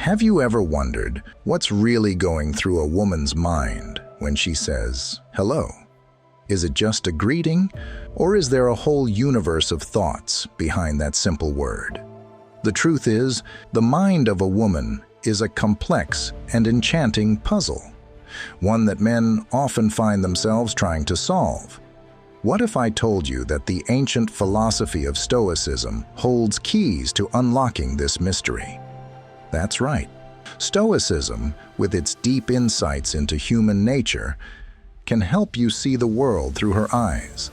Have you ever wondered what's really going through a woman's mind when she says, hello? Is it just a greeting, or is there a whole universe of thoughts behind that simple word? The truth is, the mind of a woman is a complex and enchanting puzzle, one that men often find themselves trying to solve. What if I told you that the ancient philosophy of Stoicism holds keys to unlocking this mystery? That's right. Stoicism, with its deep insights into human nature, can help you see the world through her eyes,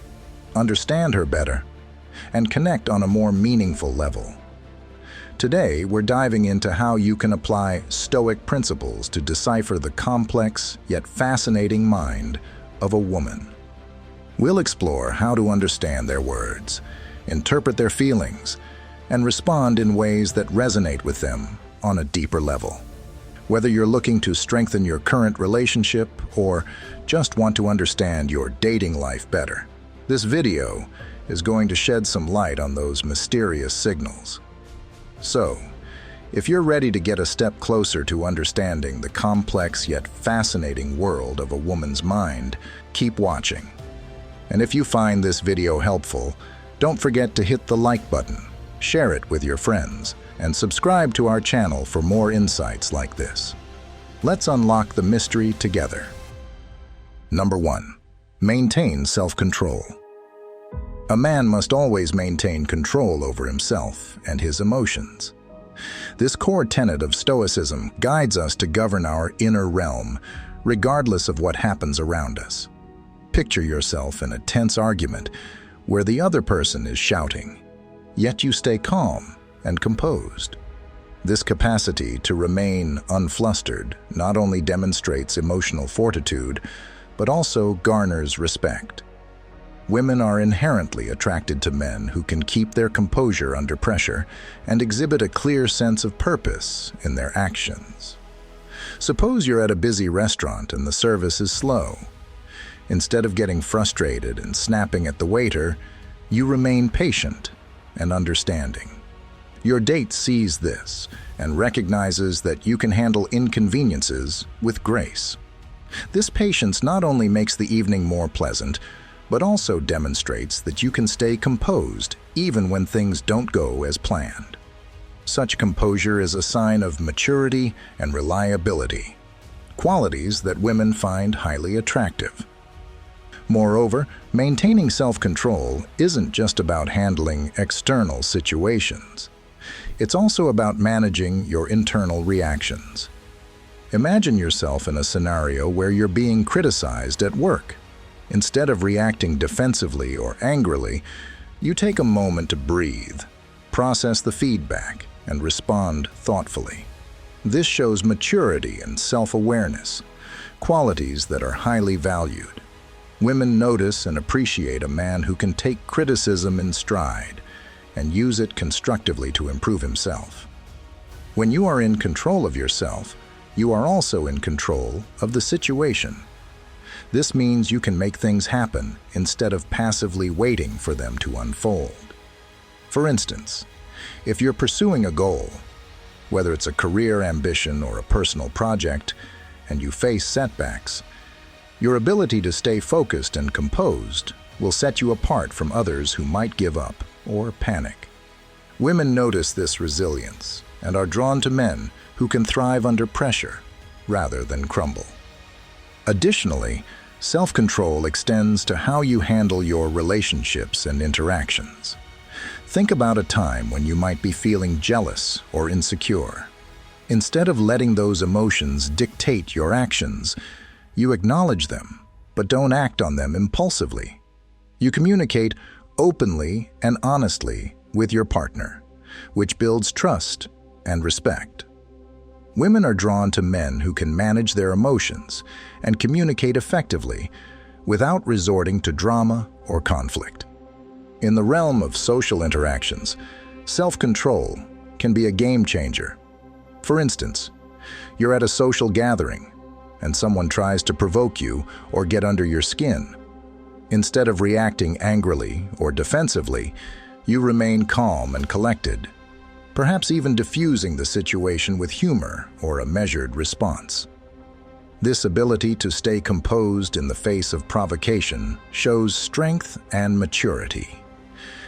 understand her better, and connect on a more meaningful level. Today, we're diving into how you can apply Stoic principles to decipher the complex yet fascinating mind of a woman. We'll explore how to understand their words, interpret their feelings, and respond in ways that resonate with them on a deeper level. Whether you're looking to strengthen your current relationship or just want to understand your dating life better, this video is going to shed some light on those mysterious signals. So, if you're ready to get a step closer to understanding the complex yet fascinating world of a woman's mind, keep watching. And if you find this video helpful, don't forget to hit the like button, share it with your friends, and subscribe to our channel for more insights like this. Let's unlock the mystery together. Number 1. Maintain self-control. A man must always maintain control over himself and his emotions. This core tenet of Stoicism guides us to govern our inner realm, regardless of what happens around us. Picture yourself in a tense argument where the other person is shouting, yet you stay calm and composed. This capacity to remain unflustered not only demonstrates emotional fortitude, but also garners respect. Women are inherently attracted to men who can keep their composure under pressure and exhibit a clear sense of purpose in their actions. Suppose you're at a busy restaurant and the service is slow. Instead of getting frustrated and snapping at the waiter, you remain patient and understanding. Your date sees this and recognizes that you can handle inconveniences with grace. This patience not only makes the evening more pleasant, but also demonstrates that you can stay composed even when things don't go as planned. Such composure is a sign of maturity and reliability, qualities that women find highly attractive. Moreover, maintaining self-control isn't just about handling external situations. It's also about managing your internal reactions. Imagine yourself in a scenario where you're being criticized at work. Instead of reacting defensively or angrily, you take a moment to breathe, process the feedback, and respond thoughtfully. This shows maturity and self-awareness, qualities that are highly valued. Women notice and appreciate a man who can take criticism in stride and use it constructively to improve himself. When you are in control of yourself, you are also in control of the situation. This means you can make things happen instead of passively waiting for them to unfold. For instance, if you're pursuing a goal, whether it's a career ambition or a personal project, and you face setbacks, your ability to stay focused and composed will set you apart from others who might give up or panic. Women notice this resilience and are drawn to men who can thrive under pressure rather than crumble. Additionally, self-control extends to how you handle your relationships and interactions. Think about a time when you might be feeling jealous or insecure. Instead of letting those emotions dictate your actions, you acknowledge them, but don't act on them impulsively. You communicate openly and honestly with your partner, which builds trust and respect. Women are drawn to men who can manage their emotions and communicate effectively without resorting to drama or conflict. In the realm of social interactions, self-control can be a game changer. For instance, you're at a social gathering and someone tries to provoke you or get under your skin. Instead of reacting angrily or defensively, you remain calm and collected. perhaps even diffusing the situation with humor or a measured response. This ability to stay composed in the face of provocation shows strength and maturity,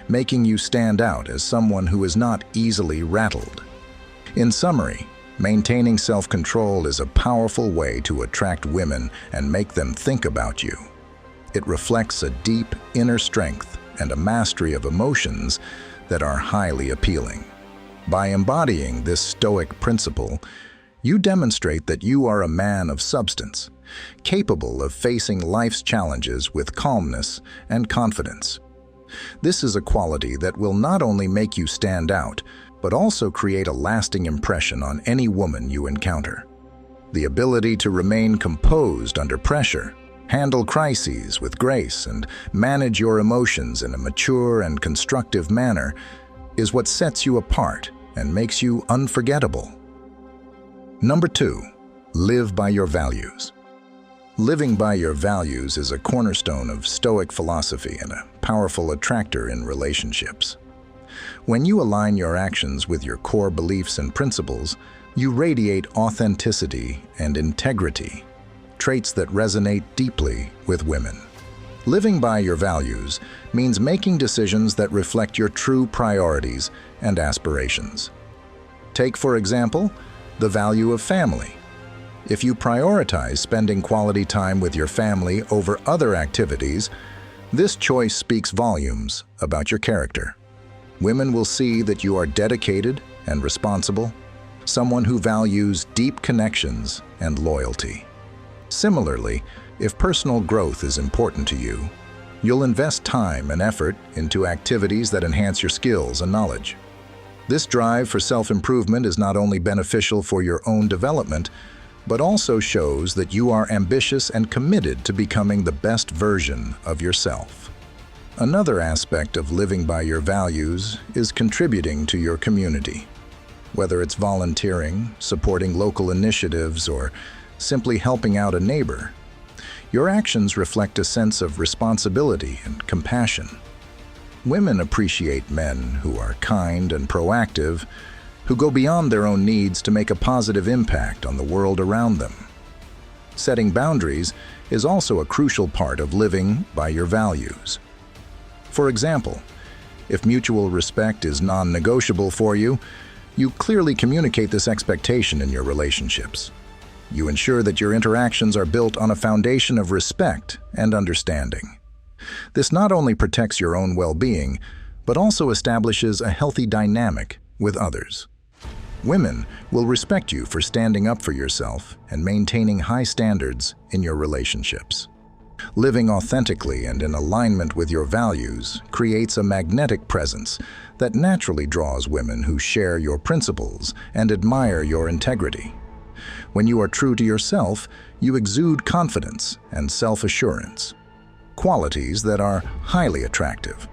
making you stand out as someone who is not easily rattled. In summary, maintaining self-control is a powerful way to attract women and make them think about you. It reflects a deep inner strength and a mastery of emotions that are highly appealing. By embodying this Stoic principle, you demonstrate that you are a man of substance, capable of facing life's challenges with calmness and confidence. This is a quality that will not only make you stand out, but also create a lasting impression on any woman you encounter. The ability to remain composed under pressure, handle crises with grace, and manage your emotions in a mature and constructive manner is what sets you apart and makes you unforgettable. Number 2, live by your values. Living by your values is a cornerstone of Stoic philosophy and a powerful attractor in relationships. When you align your actions with your core beliefs and principles, you radiate authenticity and integrity, traits that resonate deeply with women. Living by your values means making decisions that reflect your true priorities and aspirations. Take, for example, the value of family. If you prioritize spending quality time with your family over other activities, this choice speaks volumes about your character. Women will see that you are dedicated and responsible, someone who values deep connections and loyalty. Similarly, if personal growth is important to you, you'll invest time and effort into activities that enhance your skills and knowledge. This drive for self-improvement is not only beneficial for your own development, but also shows that you are ambitious and committed to becoming the best version of yourself. Another aspect of living by your values is contributing to your community. Whether it's volunteering, supporting local initiatives, or simply helping out a neighbor, your actions reflect a sense of responsibility and compassion. Women appreciate men who are kind and proactive, who go beyond their own needs to make a positive impact on the world around them. Setting boundaries is also a crucial part of living by your values. For example, if mutual respect is non-negotiable for you, you clearly communicate this expectation in your relationships. You ensure that your interactions are built on a foundation of respect and understanding. This not only protects your own well-being, but also establishes a healthy dynamic with others. Women will respect you for standing up for yourself and maintaining high standards in your relationships. Living authentically and in alignment with your values creates a magnetic presence that naturally draws women who share your principles and admire your integrity. When you are true to yourself, you exude confidence and self-assurance, qualities that are highly attractive.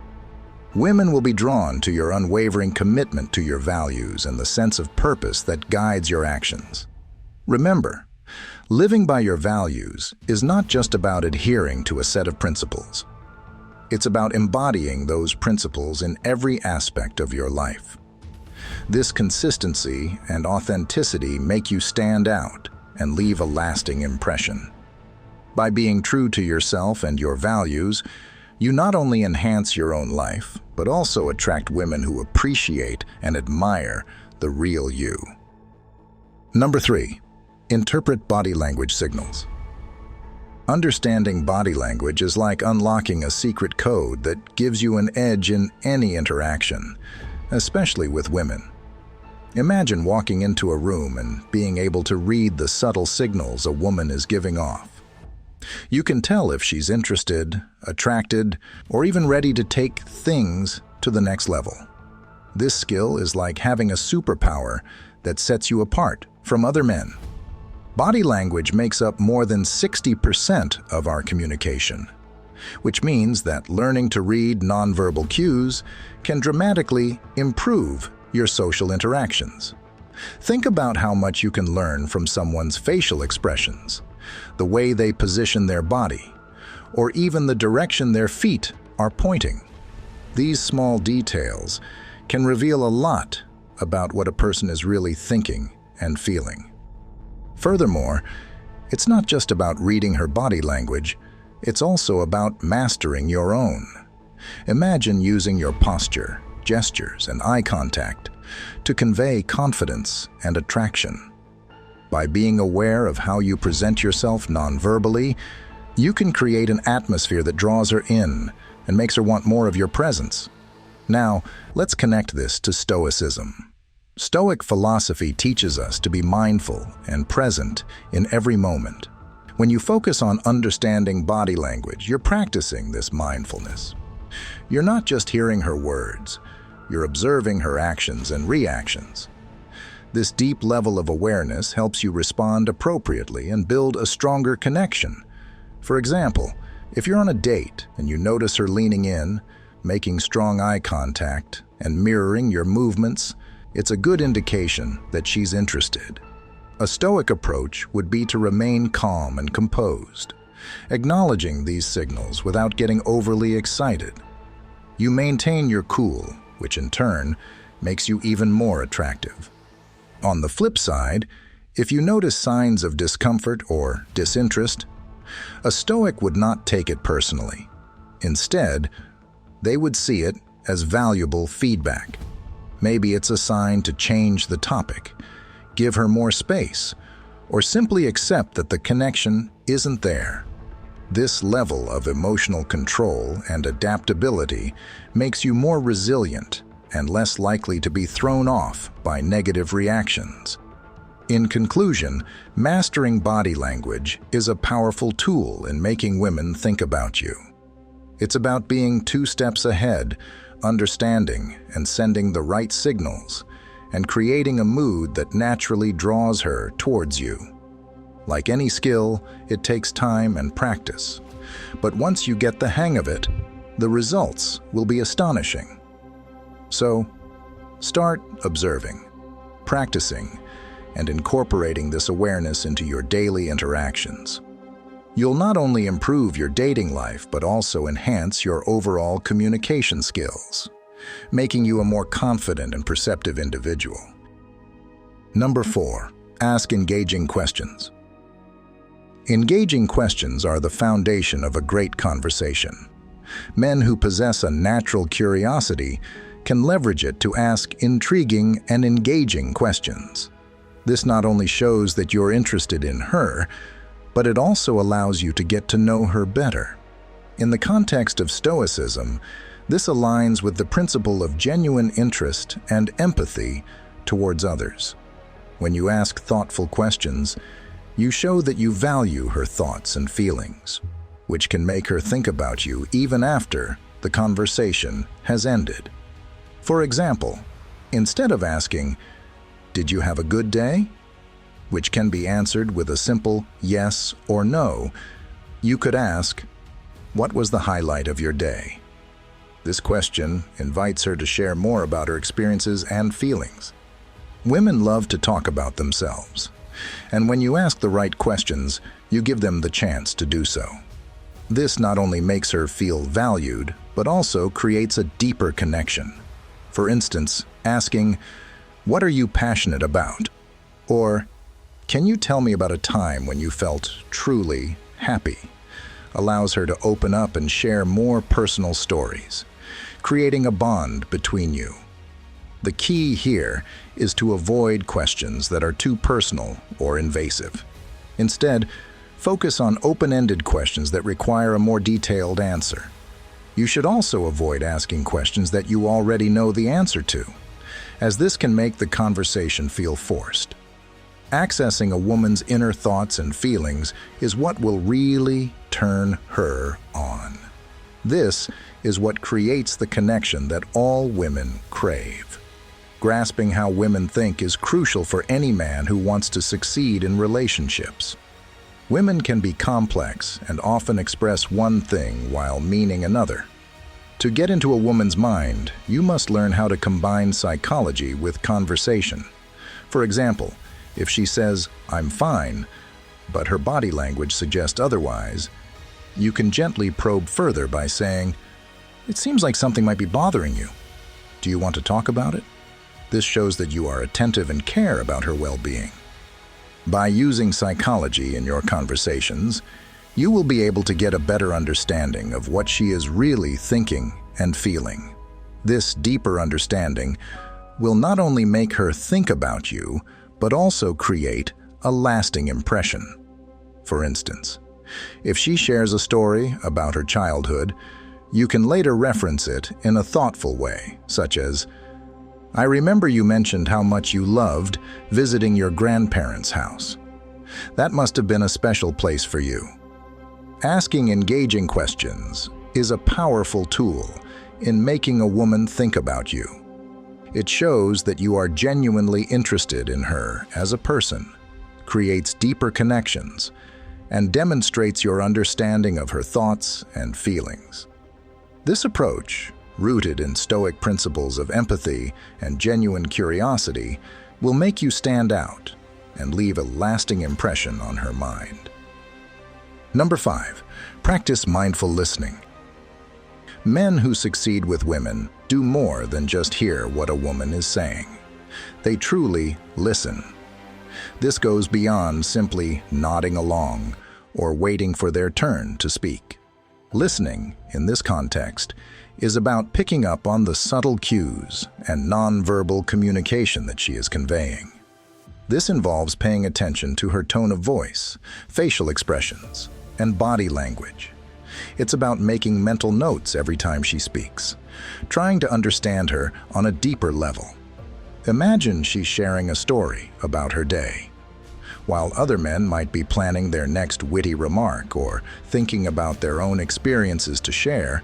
Women will be drawn to your unwavering commitment to your values and the sense of purpose that guides your actions. Remember, living by your values is not just about adhering to a set of principles. It's about embodying those principles in every aspect of your life. This consistency and authenticity make you stand out and leave a lasting impression. By being true to yourself and your values, you not only enhance your own life, but also attract women who appreciate and admire the real you. Number 3, interpret body language signals. Understanding body language is like unlocking a secret code that gives you an edge in any interaction, especially with women. Imagine walking into a room and being able to read the subtle signals a woman is giving off. You can tell if she's interested, attracted, or even ready to take things to the next level. This skill is like having a superpower that sets you apart from other men. Body language makes up more than 60% of our communication, which means that learning to read nonverbal cues can dramatically improve your social interactions. Think about how much you can learn from someone's facial expressions, the way they position their body, or even the direction their feet are pointing. These small details can reveal a lot about what a person is really thinking and feeling. Furthermore, it's not just about reading her body language, it's also about mastering your own. Imagine using your posture, gestures, and eye contact to convey confidence and attraction. By being aware of how you present yourself non-verbally, you can create an atmosphere that draws her in and makes her want more of your presence. Now, let's connect this to Stoicism. Stoic philosophy teaches us to be mindful and present in every moment. When you focus on understanding body language, you're practicing this mindfulness. You're not just hearing her words, you're observing her actions and reactions. This deep level of awareness helps you respond appropriately and build a stronger connection. For example, if you're on a date and you notice her leaning in, making strong eye contact, and mirroring your movements, it's a good indication that she's interested. A Stoic approach would be to remain calm and composed, acknowledging these signals without getting overly excited. You maintain your cool, which in turn makes you even more attractive. On the flip side, if you notice signs of discomfort or disinterest, a Stoic would not take it personally. Instead, they would see it as valuable feedback. Maybe it's a sign to change the topic, give her more space, or simply accept that the connection isn't there. This level of emotional control and adaptability makes you more resilient and less likely to be thrown off by negative reactions. In conclusion, mastering body language is a powerful tool in making women think about you. It's about being 2 steps ahead, understanding and sending the right signals, and creating a mood that naturally draws her towards you. Like any skill, it takes time and practice. But once you get the hang of it, the results will be astonishing. So, start observing, practicing, and incorporating this awareness into your daily interactions. You'll not only improve your dating life, but also enhance your overall communication skills, making you a more confident and perceptive individual. Number 4, ask engaging questions. Engaging questions are the foundation of a great conversation. Men who possess a natural curiosity can leverage it to ask intriguing and engaging questions. This not only shows that you're interested in her, but it also allows you to get to know her better. In the context of Stoicism, this aligns with the principle of genuine interest and empathy towards others. When you ask thoughtful questions, you show that you value her thoughts and feelings, which can make her think about you even after the conversation has ended. For example, instead of asking, "Did you have a good day?" which can be answered with a simple yes or no, you could ask, "What was the highlight of your day?" This question invites her to share more about her experiences and feelings. Women love to talk about themselves, and when you ask the right questions, you give them the chance to do so. This not only makes her feel valued, but also creates a deeper connection. For instance, asking, "What are you passionate about?" or "Can you tell me about a time when you felt truly happy?" allows her to open up and share more personal stories, creating a bond between you. The key here is to avoid questions that are too personal or invasive. Instead, focus on open-ended questions that require a more detailed answer. You should also avoid asking questions that you already know the answer to, as this can make the conversation feel forced. Accessing a woman's inner thoughts and feelings is what will really turn her on. This is what creates the connection that all women crave. Grasping how women think is crucial for any man who wants to succeed in relationships. Women can be complex and often express one thing while meaning another. To get into a woman's mind, you must learn how to combine psychology with conversation. For example, if she says, "I'm fine," but her body language suggests otherwise, you can gently probe further by saying, "It seems like something might be bothering you. Do you want to talk about it?" This shows that you are attentive and care about her well-being. By using psychology in your conversations, you will be able to get a better understanding of what she is really thinking and feeling. This deeper understanding will not only make her think about you, but also create a lasting impression. For instance, if she shares a story about her childhood, you can later reference it in a thoughtful way, such as, "I remember you mentioned how much you loved visiting your grandparents' house. That must have been a special place for you." Asking engaging questions is a powerful tool in making a woman think about you. It shows that you are genuinely interested in her as a person, creates deeper connections, and demonstrates your understanding of her thoughts and feelings. This approach, rooted in Stoic principles of empathy and genuine curiosity, will make you stand out and leave a lasting impression on her mind. Number 5, practice mindful listening. Men who succeed with women do more than just hear what a woman is saying. They truly listen. This goes beyond simply nodding along or waiting for their turn to speak. Listening, in this context, is about picking up on the subtle cues and nonverbal communication that she is conveying. This involves paying attention to her tone of voice, facial expressions, and body language. It's about making mental notes every time she speaks, trying to understand her on a deeper level. Imagine she's sharing a story about her day, while other men might be planning their next witty remark or thinking about their own experiences to share.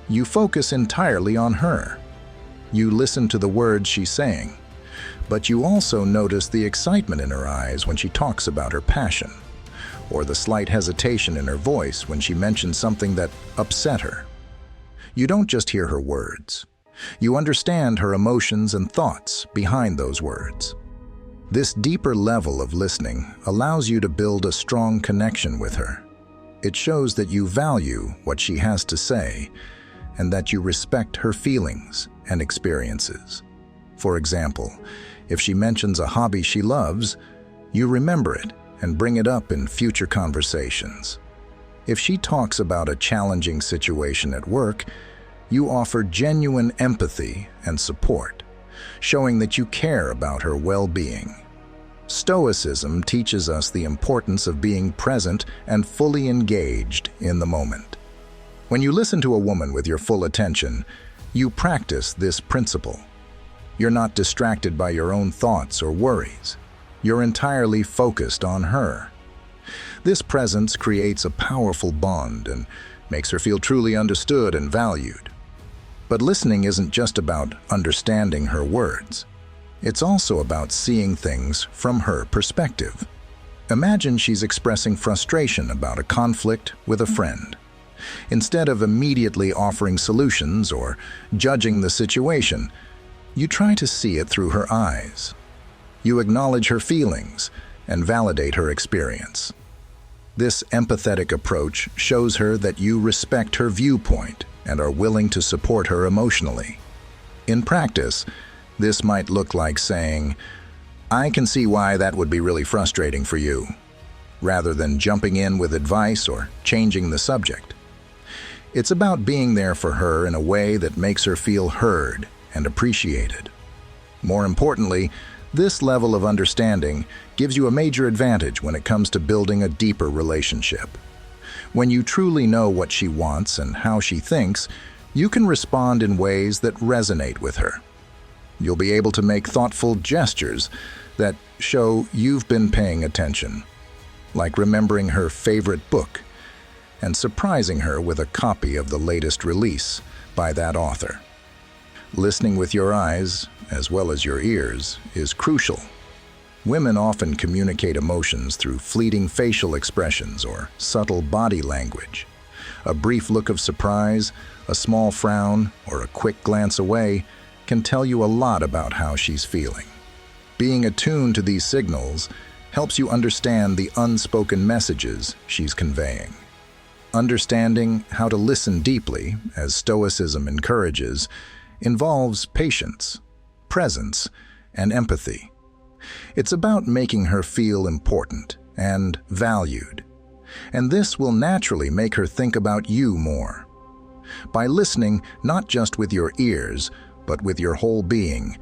You focus entirely on her. You listen to the words she's saying, but you also notice the excitement in her eyes when she talks about her passion, or the slight hesitation in her voice when she mentions something that upset her. You don't just hear her words. You understand her emotions and thoughts behind those words. This deeper level of listening allows you to build a strong connection with her. It shows that you value what she has to say and that you respect her feelings and experiences. For example, if she mentions a hobby she loves, you remember it and bring it up in future conversations. If she talks about a challenging situation at work, you offer genuine empathy and support, showing that you care about her well-being. Stoicism teaches us the importance of being present and fully engaged in the moment. When you listen to a woman with your full attention, you practice this principle. You're not distracted by your own thoughts or worries. You're entirely focused on her. This presence creates a powerful bond and makes her feel truly understood and valued. But listening isn't just about understanding her words. It's also about seeing things from her perspective. Imagine she's expressing frustration about a conflict with a friend. Instead of immediately offering solutions or judging the situation, you try to see it through her eyes. You acknowledge her feelings and validate her experience. This empathetic approach shows her that you respect her viewpoint and are willing to support her emotionally. In practice, this might look like saying, "I can see why that would be really frustrating for you," rather than jumping in with advice or changing the subject. It's about being there for her in a way that makes her feel heard and appreciated. More importantly, this level of understanding gives you a major advantage when it comes to building a deeper relationship. When you truly know what she wants and how she thinks, you can respond in ways that resonate with her. You'll be able to make thoughtful gestures that show you've been paying attention, like remembering her favorite book and surprising her with a copy of the latest release by that author. Listening with your eyes, as well as your ears, is crucial. Women often communicate emotions through fleeting facial expressions or subtle body language. A brief look of surprise, a small frown, or a quick glance away can tell you a lot about how she's feeling. Being attuned to these signals helps you understand the unspoken messages she's conveying. Understanding how to listen deeply, as Stoicism encourages, involves patience, presence and empathy. It's about making her feel important and valued. And this will naturally make her think about you more. By listening not just with your ears, but with your whole being,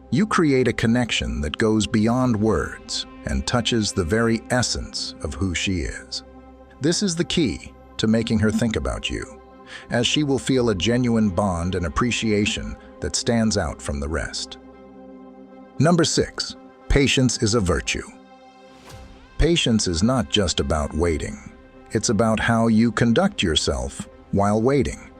you create a connection that goes beyond words and touches the very essence of who she is. This is the key to making her think about you, as she will feel a genuine bond and appreciation that stands out from the rest. Number 6, patience is a virtue. Patience is not just about waiting. It's about how you conduct yourself while waiting.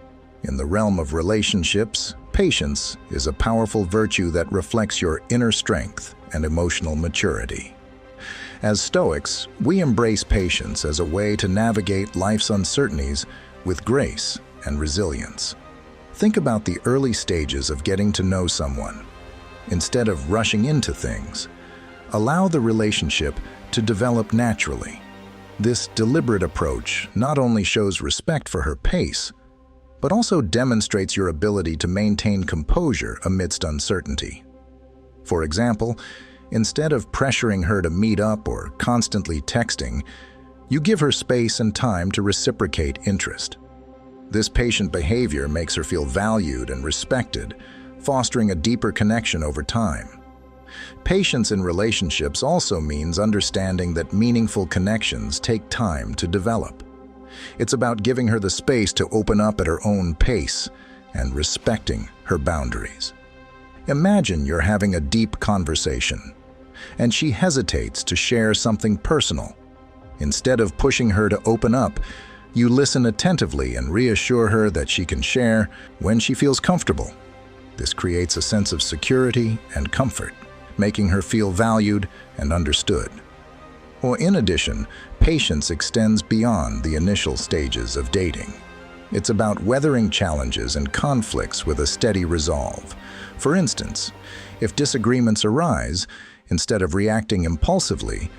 In the realm of relationships, patience is a powerful virtue that reflects your inner strength and emotional maturity. As Stoics, we embrace patience as a way to navigate life's uncertainties with grace and resilience. Think about the early stages of getting to know someone. Instead of rushing into things, allow the relationship to develop naturally. This deliberate approach not only shows respect for her pace, but also demonstrates your ability to maintain composure amidst uncertainty. For example, instead of pressuring her to meet up or constantly texting, you give her space and time to reciprocate interest. This patient behavior makes her feel valued and respected, fostering a deeper connection over time. Patience in relationships also means understanding that meaningful connections take time to develop. It's about giving her the space to open up at her own pace and respecting her boundaries. Imagine you're having a deep conversation, and she hesitates to share something personal. Instead of pushing her to open up, you listen attentively and reassure her that she can share when she feels comfortable. This creates a sense of security and comfort, making her feel valued and understood. Well, in addition, patience extends beyond the initial stages of dating. It's about weathering challenges and conflicts with a steady resolve. For instance, if disagreements arise, instead of reacting impulsively,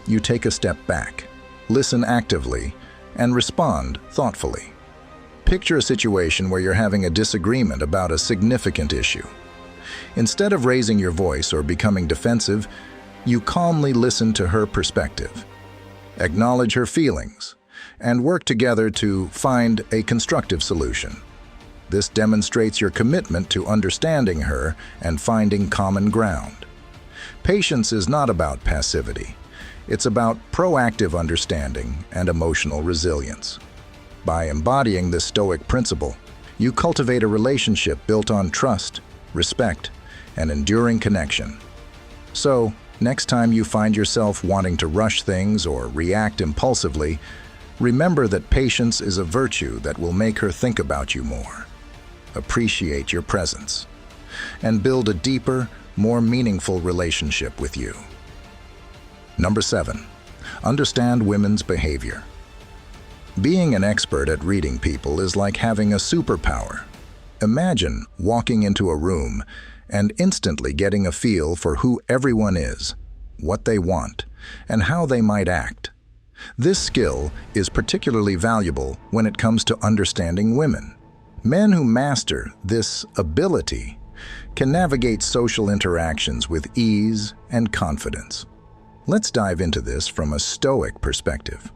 you take a step back, listen actively, and respond thoughtfully. Picture a situation where you're having a disagreement about a significant issue. Instead of raising your voice or becoming defensive, you calmly listen to her perspective, acknowledge her feelings, and work together to find a constructive solution. This demonstrates your commitment to understanding her and finding common ground. Patience is not about passivity. It's about proactive understanding and emotional resilience. By embodying this Stoic principle, you cultivate a relationship built on trust, respect, and enduring connection. So, next time you find yourself wanting to rush things or react impulsively, remember that patience is a virtue that will make her think about you more, appreciate your presence, and build a deeper, more meaningful relationship with you. Number 7, understand women's behavior. Being an expert at reading people is like having a superpower. Imagine walking into a room and instantly getting a feel for who everyone is, what they want, and how they might act. This skill is particularly valuable when it comes to understanding women. Men who master this ability can navigate social interactions with ease and confidence. Let's dive into this from a Stoic perspective.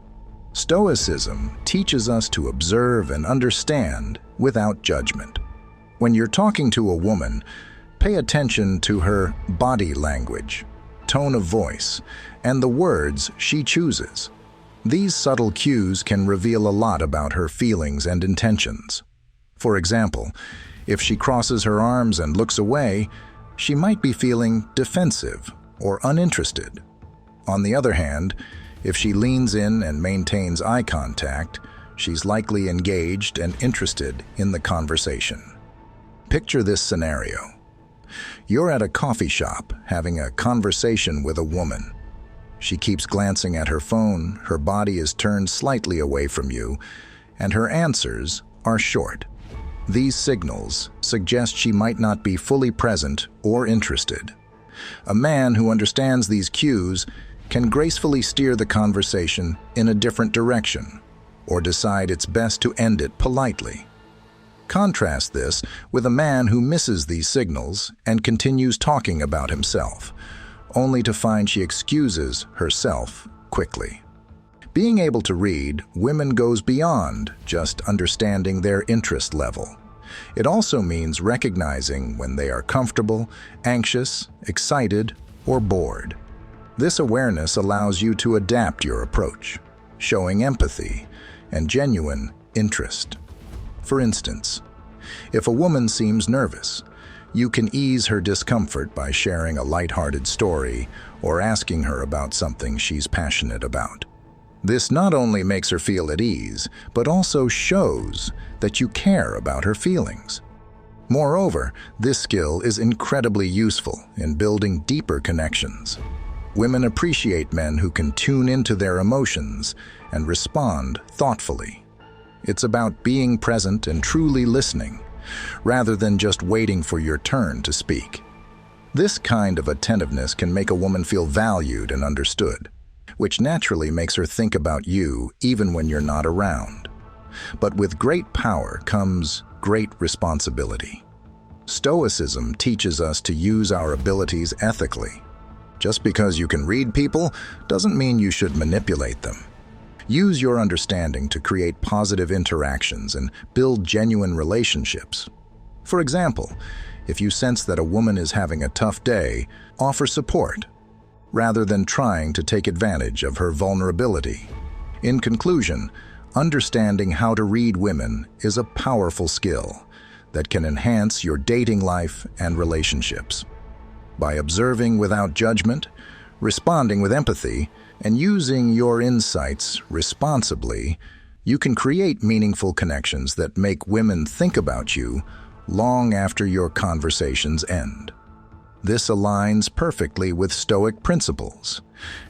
Stoicism teaches us to observe and understand without judgment. When you're talking to a woman, pay attention to her body language, tone of voice, and the words she chooses. These subtle cues can reveal a lot about her feelings and intentions. For example, if she crosses her arms and looks away, she might be feeling defensive or uninterested. On the other hand, if she leans in and maintains eye contact, she's likely engaged and interested in the conversation. Picture this scenario. You're at a coffee shop having a conversation with a woman. She keeps glancing at her phone, her body is turned slightly away from you, and her answers are short. These signals suggest she might not be fully present or interested. A man who understands these cues can gracefully steer the conversation in a different direction or decide it's best to end it politely. Contrast this with a man who misses these signals and continues talking about himself, only to find she excuses herself quickly. Being able to read women goes beyond just understanding their interest level. It also means recognizing when they are comfortable, anxious, excited, or bored. This awareness allows you to adapt your approach, showing empathy and genuine interest. For instance, if a woman seems nervous, you can ease her discomfort by sharing a lighthearted story or asking her about something she's passionate about. This not only makes her feel at ease, but also shows that you care about her feelings. Moreover, this skill is incredibly useful in building deeper connections. Women appreciate men who can tune into their emotions and respond thoughtfully. It's about being present and truly listening, rather than just waiting for your turn to speak. This kind of attentiveness can make a woman feel valued and understood, which naturally makes her think about you even when you're not around. But with great power comes great responsibility. Stoicism teaches us to use our abilities ethically. Just because you can read people doesn't mean you should manipulate them. Use your understanding to create positive interactions and build genuine relationships. For example, if you sense that a woman is having a tough day, offer support, rather than trying to take advantage of her vulnerability. In conclusion, understanding how to read women is a powerful skill that can enhance your dating life and relationships. By observing without judgment, responding with empathy, and using your insights responsibly, you can create meaningful connections that make women think about you long after your conversations end. This aligns perfectly with Stoic principles,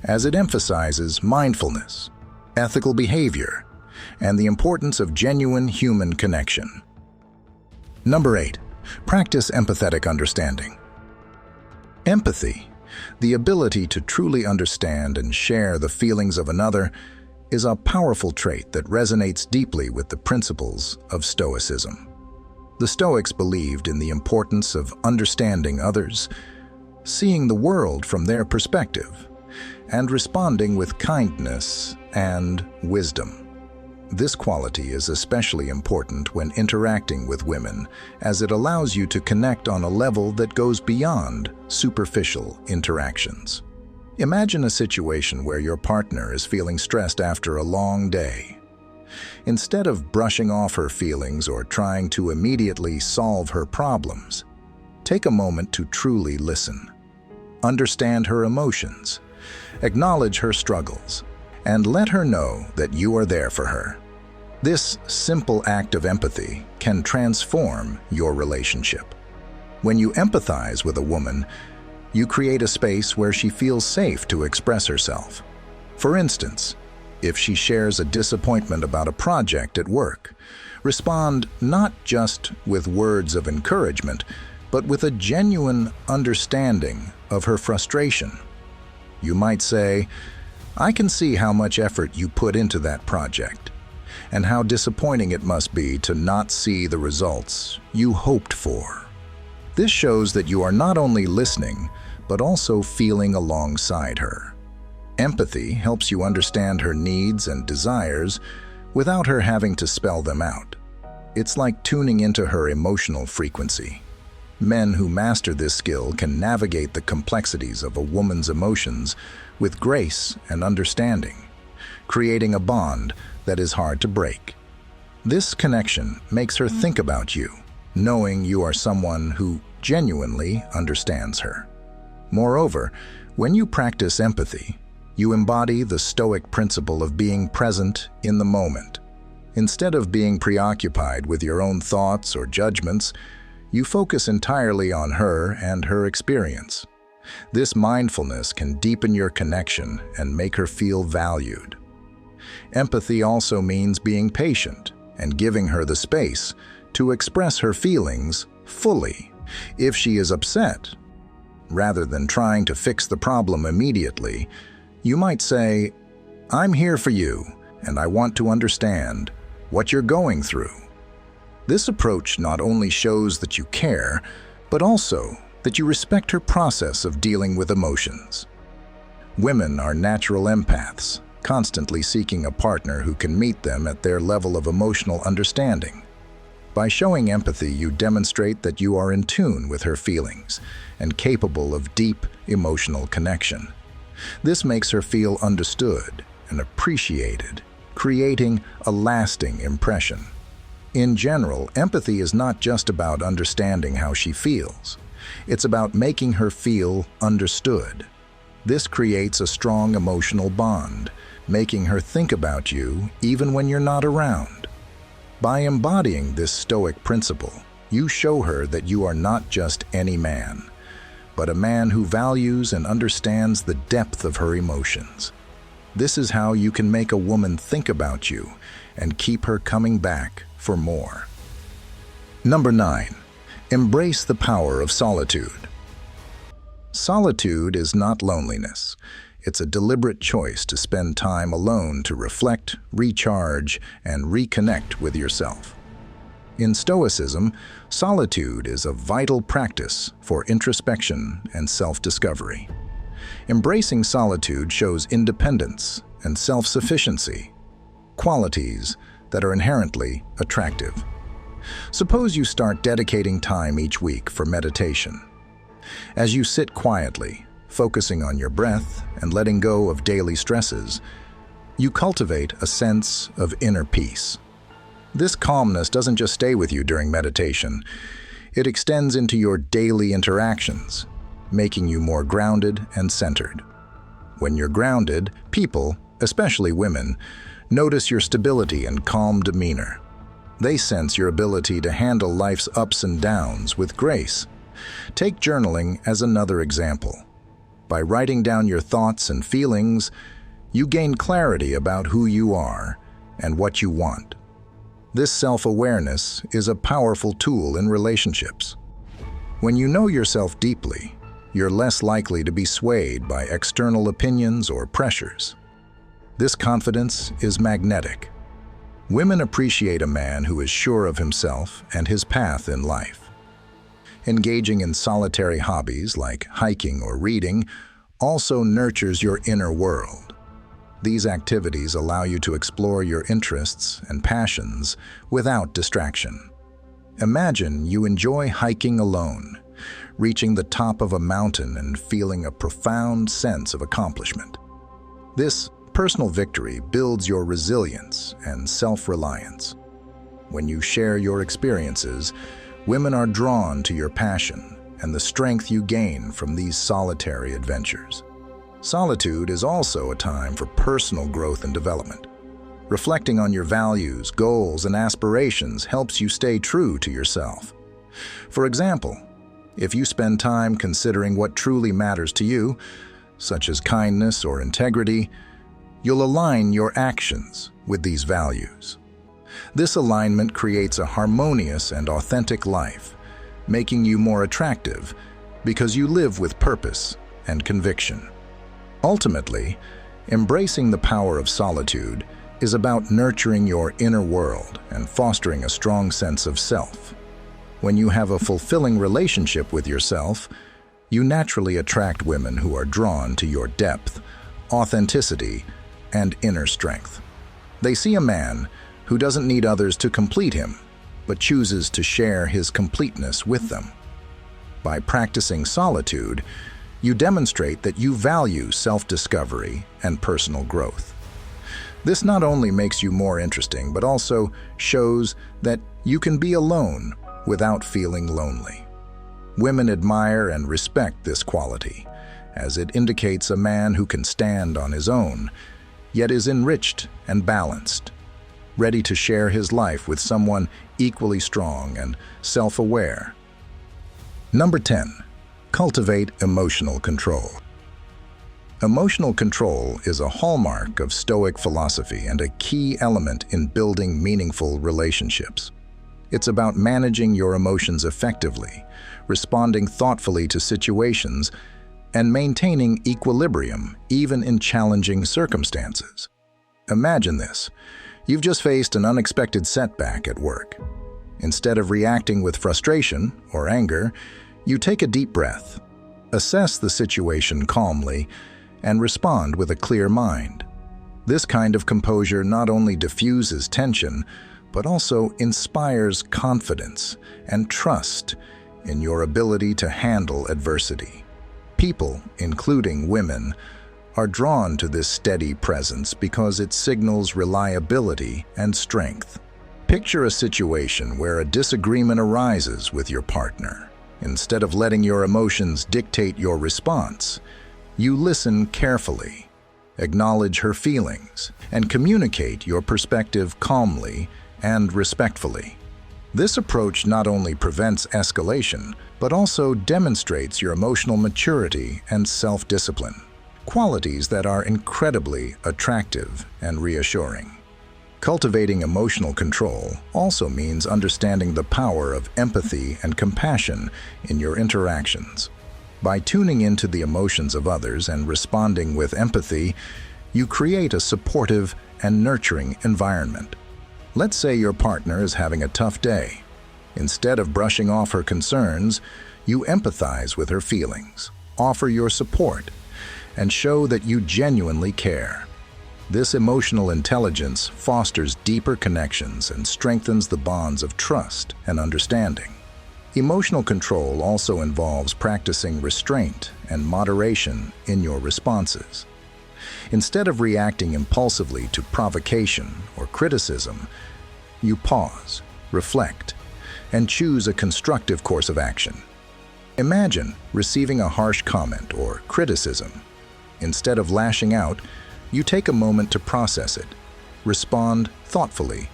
as it emphasizes mindfulness, ethical behavior, and the importance of genuine human connection. Number 8, practice empathetic understanding. Empathy, the ability to truly understand and share the feelings of another, is a powerful trait that resonates deeply with the principles of Stoicism. The Stoics believed in the importance of understanding others, seeing the world from their perspective, and responding with kindness and wisdom. This quality is especially important when interacting with women, as it allows you to connect on a level that goes beyond superficial interactions. Imagine a situation where your partner is feeling stressed after a long day. Instead of brushing off her feelings or trying to immediately solve her problems, take a moment to truly listen. Understand her emotions, acknowledge her struggles, and let her know that you are there for her. This simple act of empathy can transform your relationship. When you empathize with a woman, you create a space where she feels safe to express herself. For instance, if she shares a disappointment about a project at work, respond not just with words of encouragement, but with a genuine understanding of her frustration. You might say, "I can see how much effort you put into that project, and how disappointing it must be to not see the results you hoped for." This shows that you are not only listening, but also feeling alongside her. Empathy helps you understand her needs and desires without her having to spell them out. It's like tuning into her emotional frequency. Men who master this skill can navigate the complexities of a woman's emotions with grace and understanding, creating a bond that is hard to break. This connection makes her think about you, knowing you are someone who genuinely understands her. Moreover, when you practice empathy, you embody the Stoic principle of being present in the moment. Instead of being preoccupied with your own thoughts or judgments, you focus entirely on her and her experience. This mindfulness can deepen your connection and make her feel valued. Empathy also means being patient and giving her the space to express her feelings fully. If she is upset, rather than trying to fix the problem immediately, you might say, "I'm here for you, and I want to understand what you're going through." This approach not only shows that you care, but also that you respect her process of dealing with emotions. Women are natural empaths, constantly seeking a partner who can meet them at their level of emotional understanding. By showing empathy, you demonstrate that you are in tune with her feelings and capable of deep emotional connection. This makes her feel understood and appreciated, creating a lasting impression. In general, empathy is not just about understanding how she feels. It's about making her feel understood. This creates a strong emotional bond, making her think about you even when you're not around. By embodying this Stoic principle, you show her that you are not just any man, but a man who values and understands the depth of her emotions. This is how you can make a woman think about you and keep her coming back for more. Number 9. Embrace the power of solitude. Solitude is not loneliness. It's a deliberate choice to spend time alone to reflect, recharge, and reconnect with yourself. In Stoicism, solitude is a vital practice for introspection and self-discovery. Embracing solitude shows independence and self-sufficiency, qualities that are inherently attractive. Suppose you start dedicating time each week for meditation. As you sit quietly, focusing on your breath and letting go of daily stresses, you cultivate a sense of inner peace. This calmness doesn't just stay with you during meditation. It extends into your daily interactions, making you more grounded and centered. When you're grounded, people, especially women, notice your stability and calm demeanor. They sense your ability to handle life's ups and downs with grace. Take journaling as another example. By writing down your thoughts and feelings, you gain clarity about who you are and what you want. This self-awareness is a powerful tool in relationships. When you know yourself deeply, you're less likely to be swayed by external opinions or pressures. This confidence is magnetic. Women appreciate a man who is sure of himself and his path in life. Engaging in solitary hobbies like hiking or reading also nurtures your inner world. These activities allow you to explore your interests and passions without distraction. Imagine you enjoy hiking alone, reaching the top of a mountain and feeling a profound sense of accomplishment. This personal victory builds your resilience and self-reliance. When you share your experiences, women are drawn to your passion and the strength you gain from these solitary adventures. Solitude is also a time for personal growth and development. Reflecting on your values, goals, and aspirations helps you stay true to yourself. For example, if you spend time considering what truly matters to you, such as kindness or integrity, you'll align your actions with these values. This alignment creates a harmonious and authentic life, making you more attractive because you live with purpose and conviction. Ultimately, embracing the power of solitude is about nurturing your inner world and fostering a strong sense of self. When you have a fulfilling relationship with yourself, you naturally attract women who are drawn to your depth, authenticity, and inner strength. They see a man who doesn't need others to complete him, but chooses to share his completeness with them. By practicing solitude, you demonstrate that you value self-discovery and personal growth. This not only makes you more interesting, but also shows that you can be alone without feeling lonely. Women admire and respect this quality, as it indicates a man who can stand on his own, yet is enriched and balanced, ready to share his life with someone equally strong and self-aware. Number 10. Cultivate emotional control. Emotional control is a hallmark of Stoic philosophy and a key element in building meaningful relationships. It's about managing your emotions effectively, responding thoughtfully to situations, and maintaining equilibrium even in challenging circumstances. Imagine this. You've just faced an unexpected setback at work. Instead of reacting with frustration or anger, you take a deep breath, assess the situation calmly, and respond with a clear mind. This kind of composure not only diffuses tension, but also inspires confidence and trust in your ability to handle adversity. People, including women, are drawn to this steady presence because it signals reliability and strength. Picture a situation where a disagreement arises with your partner. Instead of letting your emotions dictate your response, you listen carefully, acknowledge her feelings, and communicate your perspective calmly and respectfully. This approach not only prevents escalation, but also demonstrates your emotional maturity and self-discipline, qualities that are incredibly attractive and reassuring. Cultivating emotional control also means understanding the power of empathy and compassion in your interactions. By tuning into the emotions of others and responding with empathy, you create a supportive and nurturing environment. Let's say your partner is having a tough day. Instead of brushing off her concerns, you empathize with her feelings, offer your support, and show that you genuinely care. This emotional intelligence fosters deeper connections and strengthens the bonds of trust and understanding. Emotional control also involves practicing restraint and moderation in your responses. Instead of reacting impulsively to provocation or criticism, you pause, reflect, and choose a constructive course of action. Imagine receiving a harsh comment or criticism. Instead of lashing out, you take a moment to process it, respond thoughtfully,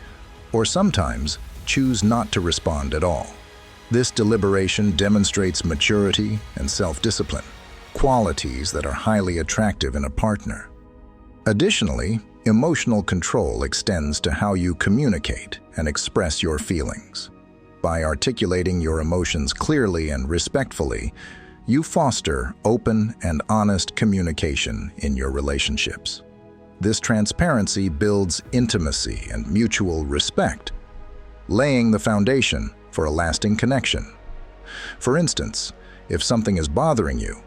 or sometimes choose not to respond at all. This deliberation demonstrates maturity and self-discipline, qualities that are highly attractive in a partner. Additionally, emotional control extends to how you communicate and express your feelings. By articulating your emotions clearly and respectfully, you foster open and honest communication in your relationships. This transparency builds intimacy and mutual respect, laying the foundation for a lasting connection. For instance, if something is bothering you,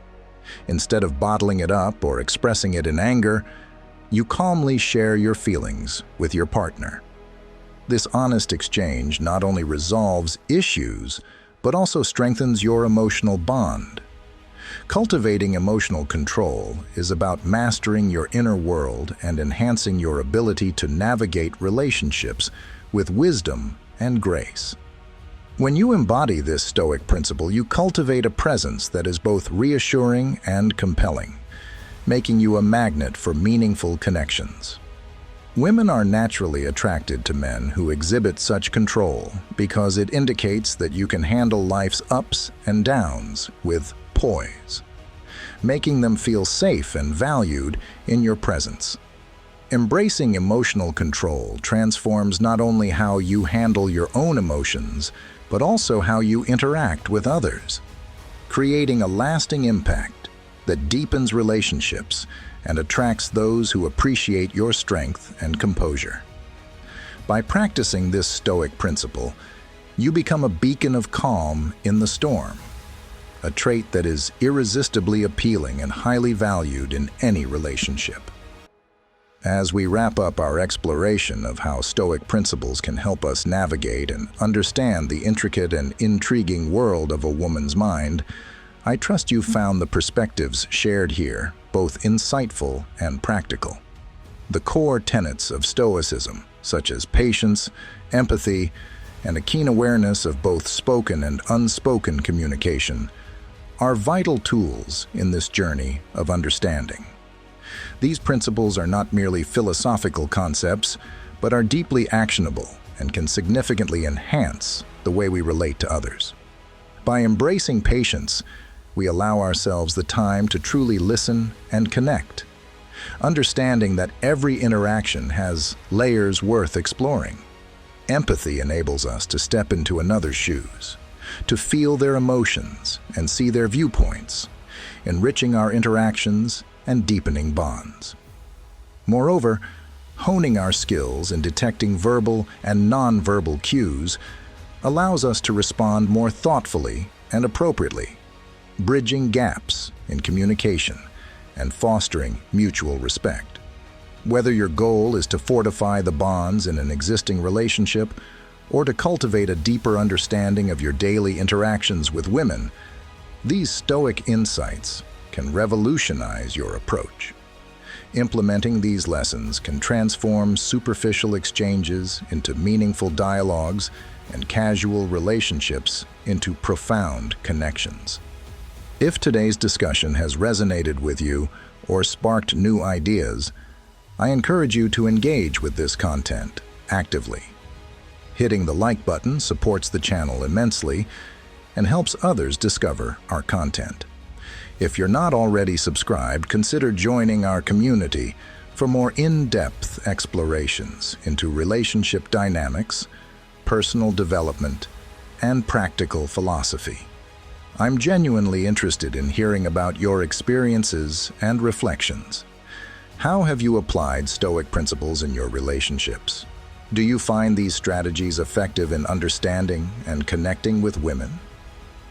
instead of bottling it up or expressing it in anger, you calmly share your feelings with your partner. This honest exchange not only resolves issues, but also strengthens your emotional bond. Cultivating emotional control is about mastering your inner world and enhancing your ability to navigate relationships with wisdom and grace. When you embody this Stoic principle, you cultivate a presence that is both reassuring and compelling, making you a magnet for meaningful connections. Women are naturally attracted to men who exhibit such control because it indicates that you can handle life's ups and downs with poise, making them feel safe and valued in your presence. Embracing emotional control transforms not only how you handle your own emotions, but also how you interact with others, creating a lasting impact that deepens relationships and attracts those who appreciate your strength and composure. By practicing this Stoic principle, you become a beacon of calm in the storm, a trait that is irresistibly appealing and highly valued in any relationship. As we wrap up our exploration of how Stoic principles can help us navigate and understand the intricate and intriguing world of a woman's mind, I trust you've found the perspectives shared here both insightful and practical. The core tenets of Stoicism, such as patience, empathy, and a keen awareness of both spoken and unspoken communication, are vital tools in this journey of understanding. These principles are not merely philosophical concepts, but are deeply actionable and can significantly enhance the way we relate to others. By embracing patience, we allow ourselves the time to truly listen and connect, understanding that every interaction has layers worth exploring. Empathy enables us to step into another's shoes, to feel their emotions and see their viewpoints, enriching our interactions and deepening bonds. Moreover, honing our skills in detecting verbal and nonverbal cues allows us to respond more thoughtfully and appropriately, bridging gaps in communication and fostering mutual respect. Whether your goal is to fortify the bonds in an existing relationship or to cultivate a deeper understanding of your daily interactions with women, these Stoic insights can revolutionize your approach. Implementing these lessons can transform superficial exchanges into meaningful dialogues and casual relationships into profound connections. If today's discussion has resonated with you or sparked new ideas, I encourage you to engage with this content actively. Hitting the like button supports the channel immensely and helps others discover our content. If you're not already subscribed, consider joining our community for more in-depth explorations into relationship dynamics, personal development, and practical philosophy. I'm genuinely interested in hearing about your experiences and reflections. How have you applied Stoic principles in your relationships? Do you find these strategies effective in understanding and connecting with women?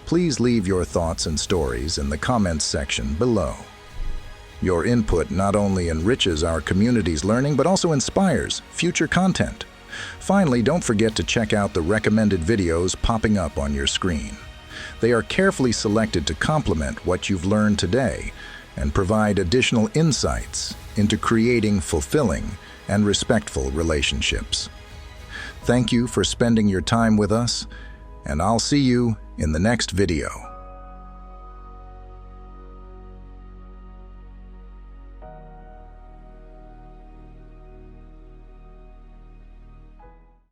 Please leave your thoughts and stories in the comments section below. Your input not only enriches our community's learning, but also inspires future content. Finally, don't forget to check out the recommended videos popping up on your screen. They are carefully selected to complement what you've learned today and provide additional insights into creating fulfilling and respectful relationships. Thank you for spending your time with us, and I'll see you in the next video.